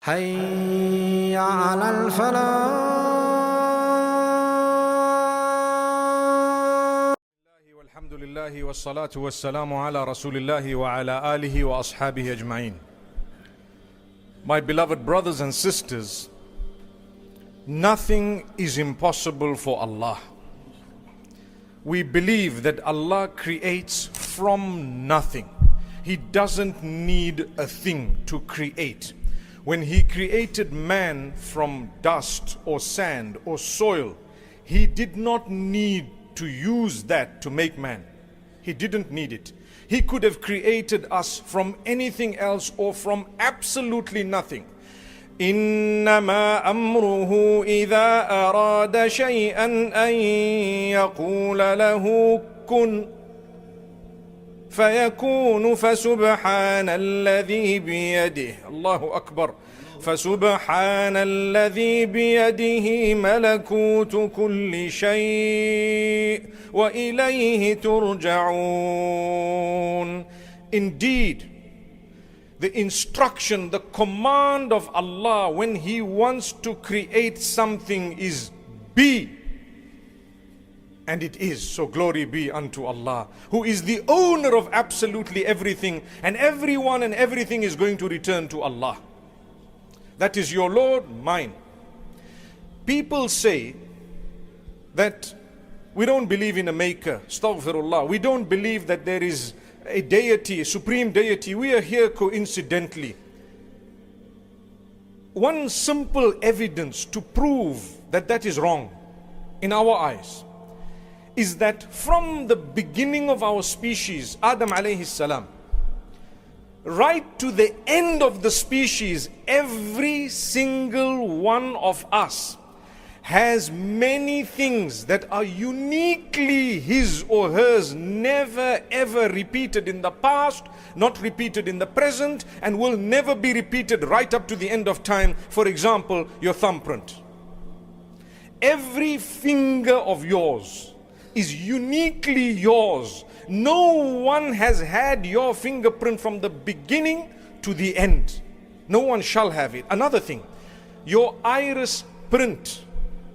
حي على الفلاح. والحمد لله والصلاة والسلام على رسول الله وعلى آله وأصحابه أجمعين. My beloved brothers and sisters, nothing is impossible for Allah. We believe that Allah creates from nothing. He doesn't need a thing to create. When He created man from dust or sand or soil, He did not need to use that to make man. He didn't need it. He could have created us from anything else or from absolutely nothing. إنما أمره إذا أراد شيئا أن يقول له كن فيكون فسبحان الذي بيده الله أكبر فسبحان الذي بيده ملكوت كل شيء وإليه ترجعون. Indeed, the instruction, the command of Allah when He wants to create something is be. And it is. So glory be unto Allah, who is the owner of absolutely everything, and everyone and everything is going to return to Allah. That is your Lord, mine. People say that we don't believe in a maker. Astaghfirullah. We don't believe that there is a deity, a supreme deity. We are here coincidentally. One simple evidence to prove that that is wrong in our eyes is that from the beginning of our species, Adam alayhi salam, right to the end of the species, every single one of us has many things that are uniquely his or hers, never ever repeated in the past, not repeated in the present, and will never be repeated right up to the end of time. For example, your thumbprint. Every finger of yours is uniquely yours. No one has had your fingerprint from the beginning to the end. No one shall have it. Another thing, your iris print,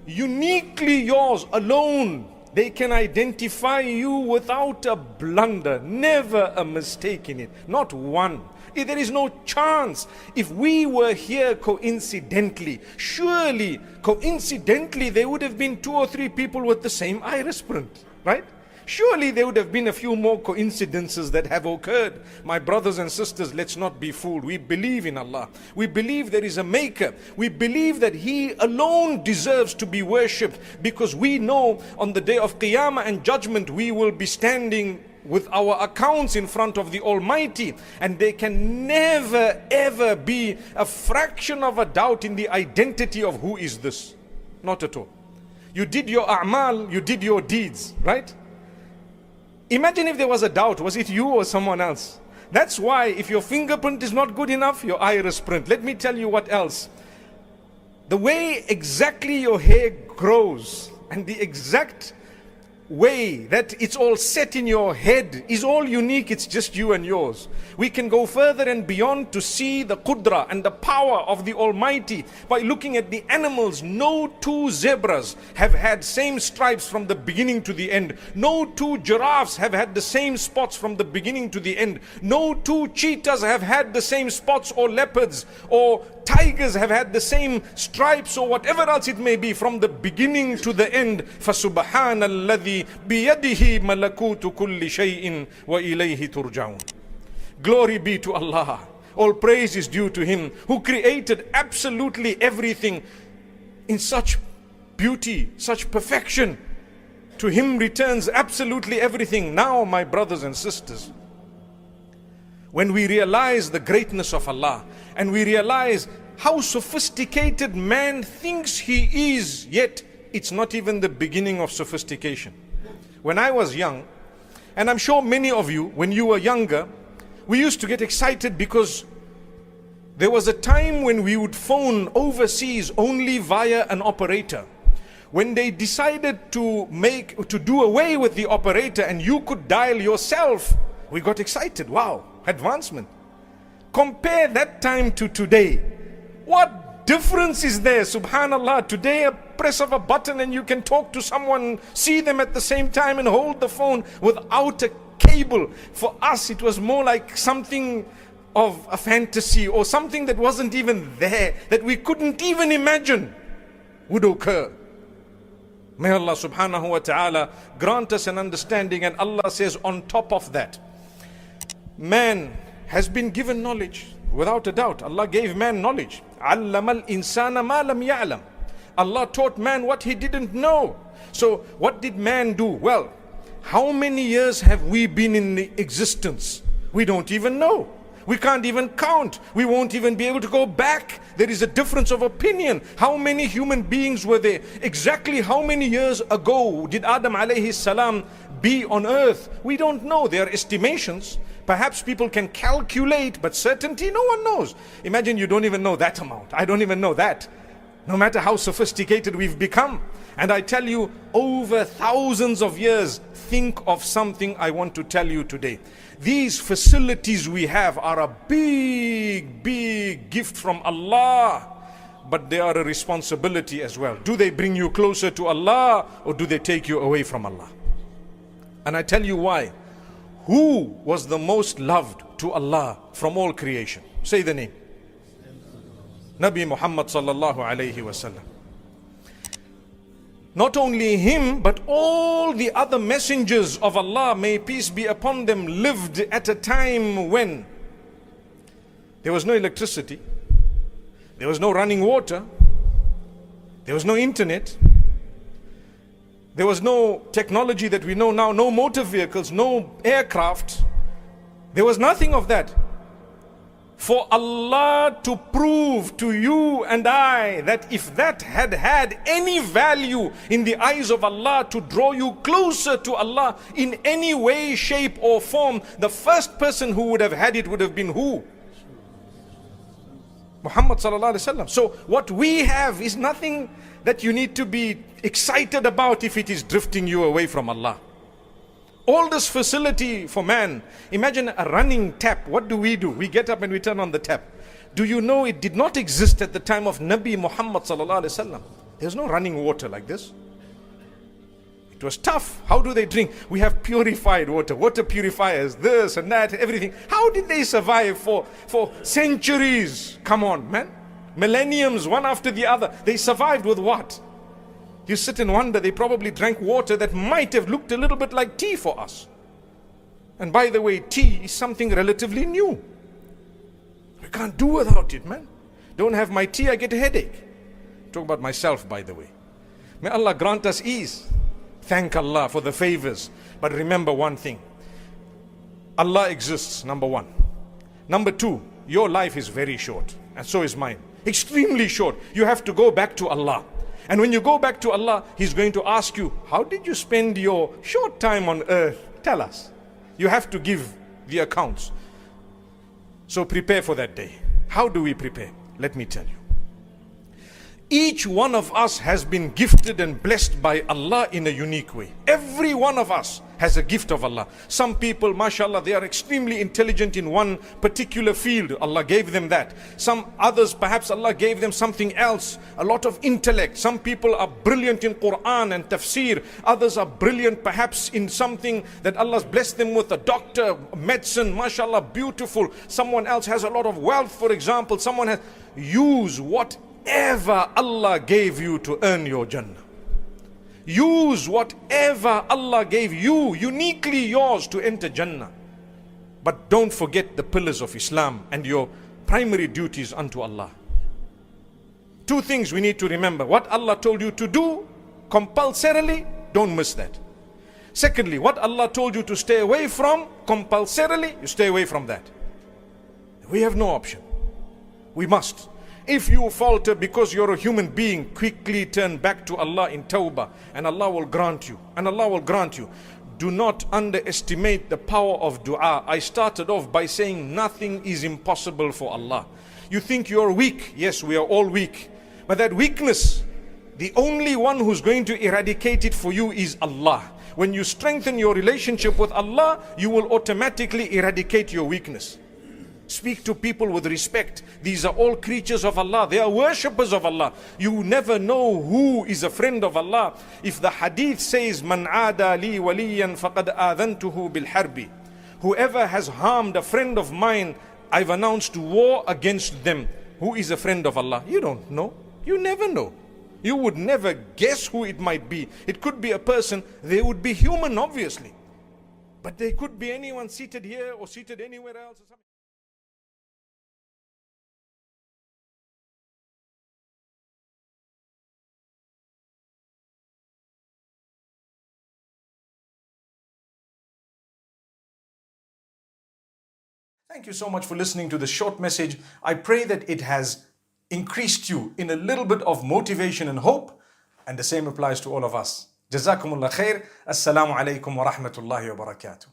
uniquely yours alone. They can identify you without a blunder, never a mistake in it, not one. There is no chance. If we were here coincidentally, surely coincidentally there would have been 2 or 3 people with the same iris print, right? Surely there would have been a few more coincidences that have occurred. My brothers and sisters, let's not be fooled. We believe in Allah. We believe there is a maker. We believe that He alone deserves to be worshipped, because we know on the day of Qiyamah and judgment we will be standing with our accounts in front of the Almighty, and there can never ever be a fraction of a doubt in the identity of who is this. Not at all. You did your a'mal, you did your deeds, right? Imagine if there was a doubt, was it you or someone else? That's why if your fingerprint is not good enough, your iris print. Let me tell you what else. The way exactly your hair grows and the exact way that it's all set in your head is all unique. It's just you and yours. We can go further and beyond to see the qudra and the power of the Almighty by looking at the animals. No 2 zebras have had same stripes from the beginning to the end. No 2 giraffes have had the same spots from the beginning to the end. No 2 cheetahs have had the same spots, or leopards or tigers have had the same stripes, or whatever else it may be, from the beginning to the end. فَسُبْحَانَ الَّذِي بِيَدِهِ مَلَكُوتُ كُلِّ شَيْءٍ وَإِلَيْهِ تُرْجَعُونَ. Glory be to Allah. All praise is due to Him who created absolutely everything in such beauty, such perfection. To Him returns absolutely everything. Now, my brothers and sisters, when we realize the greatness of Allah, and we realize how sophisticated man thinks he is, yet it's not even the beginning of sophistication. When I was young, and I'm sure many of you, when you were younger, we used to get excited because there was a time when we would phone overseas only via an operator. When they decided to do away with the operator and you could dial yourself, we got excited. Wow, advancement. Compare that time to today. What difference is there? Subhanallah, today a press of a button and you can talk to someone, see them at the same time and hold the phone without a cable. For us it was more like something of a fantasy, or something that wasn't even there, that we couldn't even imagine would occur. May Allah subhanahu wa ta'ala grant us an understanding. And Allah says on top of that, man has been given knowledge. Without a doubt, Allah gave man knowledge. عَلَّمَ الْإِنسَانَ مَا لَمْ يَعْلَمْ. Allah taught man what he didn't know. So what did man do? Well, how many years have we been in existence? We don't even know. We can't even count. We won't even be able to go back. There is a difference of opinion. How many human beings were there? Exactly how many years ago did Adam alayhi salam be on earth? We don't know. There are estimations. Perhaps people can calculate, but certainty no one knows. Imagine you don't even know that amount. I don't even know that. No matter how sophisticated we've become. And I tell you, over thousands of years, think of something I want to tell you today. These facilities we have are a big, big gift from Allah, but they are a responsibility as well. Do they bring you closer to Allah, or do they take you away from Allah? And I tell you why. Who was the most loved to Allah from all creation? Say the name. Nabi Muhammad sallallahu alayhi wasallam. Not only him, but all the other messengers of Allah, may peace be upon them, lived at a time when there was no electricity, there was no running water, there was no internet, there was no technology that we know now, no motor vehicles, no aircraft. There was nothing of that. For Allah to prove to you and I that if that had had any value in the eyes of Allah to draw you closer to Allah in any way, shape or form, the first person who would have had it would have been who? Muhammad sallallahu alaihi wasallam. So what we have is nothing that you need to be excited about if it is drifting you away from Allah. All this facility for man. Imagine a running tap. What do? We get up and we turn on the tap. Do you know it did not exist at the time of Nabi Muhammad sallallahu alaihi wasallam? There's no running water like this. It was tough. How do they drink? We have purified water, water purifiers, this and that, everything. How did they survive for centuries? Come on, man. Millenniums, one after the other. They survived with what? You sit and wonder, they probably drank water that might have looked a little bit like tea for us. And by the way, tea is something relatively new. We can't do without it, man. Don't have my tea, I get a headache. Talk about myself, by the way. May Allah grant us ease. Thank Allah for the favors. But remember one thing. Allah exists, number one. Number two, your life is very short. And so is mine. Extremely short. You have to go back to Allah. And when you go back to Allah, He's going to ask you, how did you spend your short time on earth? Tell us. You have to give the accounts. So prepare for that day. How do we prepare? Let me tell you. Each one of us has been gifted and blessed by Allah in a unique way. Every one of us has a gift of Allah. Some people, mashallah, they are extremely intelligent in one particular field. Allah gave them that. Some others, perhaps Allah gave them something else. A lot of intellect. Some people are brilliant in Quran and tafsir. Others are brilliant perhaps in something that Allah's blessed them with. A doctor, medicine, mashallah, beautiful. Someone else has a lot of wealth, for example. Someone has... Use whatever Allah gave you to earn your Jannah. Use whatever Allah gave you, uniquely yours, to enter Jannah. But don't forget the pillars of Islam and your primary duties unto Allah. Two things we need to remember. What Allah told you to do compulsorily, don't miss that. Secondly, what Allah told you to stay away from compulsorily, you stay away from that. We have no option. We must. If you falter because you're a human being, quickly turn back to Allah in tawbah, and Allah will grant you. And Allah will grant you. Do not underestimate the power of dua. I started off by saying nothing is impossible for Allah. You think you're weak. Yes, we are all weak. But that weakness, the only one who's going to eradicate it for you is Allah. When you strengthen your relationship with Allah, you will automatically eradicate your weakness. Speak to people with respect. These are all creatures of Allah. They are worshippers of Allah. You never know who is a friend of Allah. If the hadith says, Man aada li waliyan faqad adhantuhu bil harbi. Whoever has harmed a friend of mine, I've announced war against them. Who is a friend of Allah? You don't know. You never know. You would never guess who it might be. It could be a person. They would be human, obviously. But they could be anyone seated here or seated anywhere else or something. Thank you so much for listening to this short message. I pray that it has increased you in a little bit of motivation and hope, and the same applies to all of us. Jazakumullah khair. Assalamu alaikum wa rahmatullahi wa barakatuh.